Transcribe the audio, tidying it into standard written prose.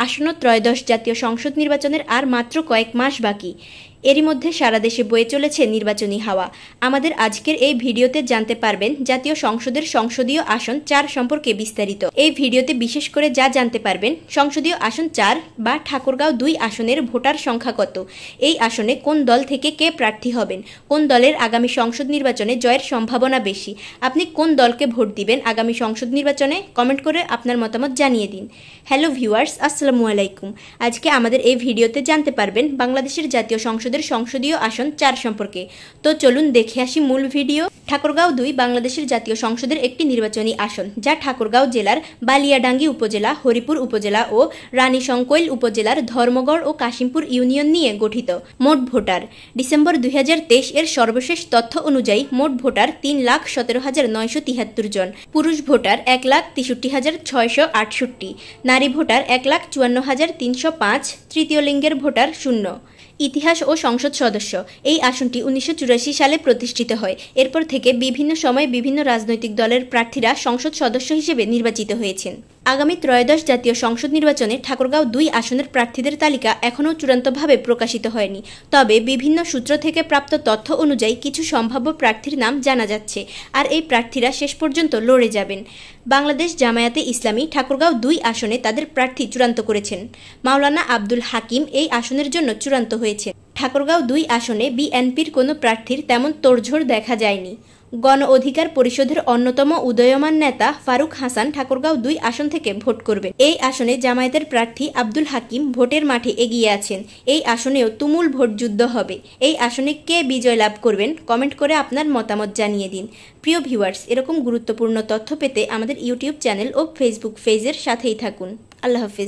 আসন্ন ত্রয়োদশ জাতীয় সংসদ নির্বাচনের আর মাত্র কয়েক মাস বাকি। এরই মধ্যে সারা দেশে বয়ে চলেছে নির্বাচনী হাওয়া। আমাদের আজকের এই ভিডিওতে জানতে পারবেন জাতীয় সংসদের সংসদীয় আসন 4 সম্পর্কে বিস্তারিত। এই ভিডিওতে বিশেষ করে যা জানতে পারবেন, সংসদীয় আসন 4 বা ঠাকুরগাঁও 2 আসনের ভোটার সংখ্যা কত, এই আসনে কোন দল থেকে কে প্রার্থী হবেন, কোন দলের আগামী সংসদ নির্বাচনে জয়ের সম্ভাবনা বেশি, আপনি কোন দলকে ভোট দিবেন আগামী সংসদ নির্বাচনে, কমেন্ট করে আপনার মতামত জানিয়ে দিন। হ্যালো ভিউয়ার্স, আসসালামু আলাইকুম। আজকে আমাদের এই ভিডিওতে জানতে পারবেন বাংলাদেশের জাতীয় সংসদের সংসদীয় আসন 4 সম্পর্কে। তো চলুন দেখে আসি মূল ভিডিও। ঠাকুরগাঁও 2 বাংলাদেশের জাতীয় সংসদের একটি নির্বাচনী আসন, যা ঠাকুরগাঁও জেলার বালিয়াডাঙ্গি উপজেলা, হরিপুর উপজেলা ও রানীশংকৈল উপজেলার ধর্মগড় ও কাশিমপুর ইউনিয়ন নিয়ে গঠিত। মোট ভোটার ডিসেম্বর 2023 এর সর্বশেষ তথ্য অনুযায়ী মোট ভোটার 3,17,973 জন। পুরুষ ভোটার 1,63,668, নারী ভোটার 1,54,305, তৃতীয় লিঙ্গের ভোটার 0। ইতিহাস ও সংসদ সদস্য। এই আসনটি 1984 সালে প্রতিষ্ঠিত হয়। এরপর থেকে বিভিন্ন সময়ে বিভিন্ন রাজনৈতিক দলের প্রার্থীরা সংসদ সদস্য হিসেবে নির্বাচিত হয়েছেন। আগামী ত্রয়োদশ জাতীয় সংসদ নির্বাচনে ঠাকুরগাঁও 2 আসনের প্রার্থীদের তালিকা এখনও চূড়ান্তভাবে প্রকাশিত হয়নি। তবে বিভিন্ন সূত্র থেকে প্রাপ্ত তথ্য অনুযায়ী কিছু সম্ভাব্য প্রার্থীর নাম জানা যাচ্ছে, আর এই প্রার্থীরা শেষ পর্যন্ত লড়ে যাবেন। বাংলাদেশ জামায়াতে ইসলামী ঠাকুরগাঁও 2 আসনে তাদের প্রার্থী চূড়ান্ত করেছেন। মাওলানা আব্দুল হাকিম এই আসনের জন্য চূড়ান্ত হয়েছে। ঠাকুরগাঁও 2 আসনে বিএনপির কোনো প্রার্থীর তেমন তোড়জোড় দেখা যায়নি। গণ অধিকার পরিষদের অন্যতম উদীয়মান নেতা ফারুক হাসান ঠাকুরগাঁও 2 আসন থেকে ভোট করবেন। এই আসনে জামায়াতের প্রার্থী আব্দুল হাকিম ভোটের মাঠে এগিয়ে আছেন। এই আসনেও তুমুল ভোট যুদ্ধ হবে। এই আসনে কে বিজয় লাভ করবেন, কমেন্ট করে আপনার মতামত জানিয়ে দিন। প্রিয় ভিউয়ার্স, এরকম গুরুত্বপূর্ণ তথ্য পেতে আমাদের ইউটিউব চ্যানেল ও ফেসবুক পেজের সাথেই থাকুন। আল্লাহ হাফেজ।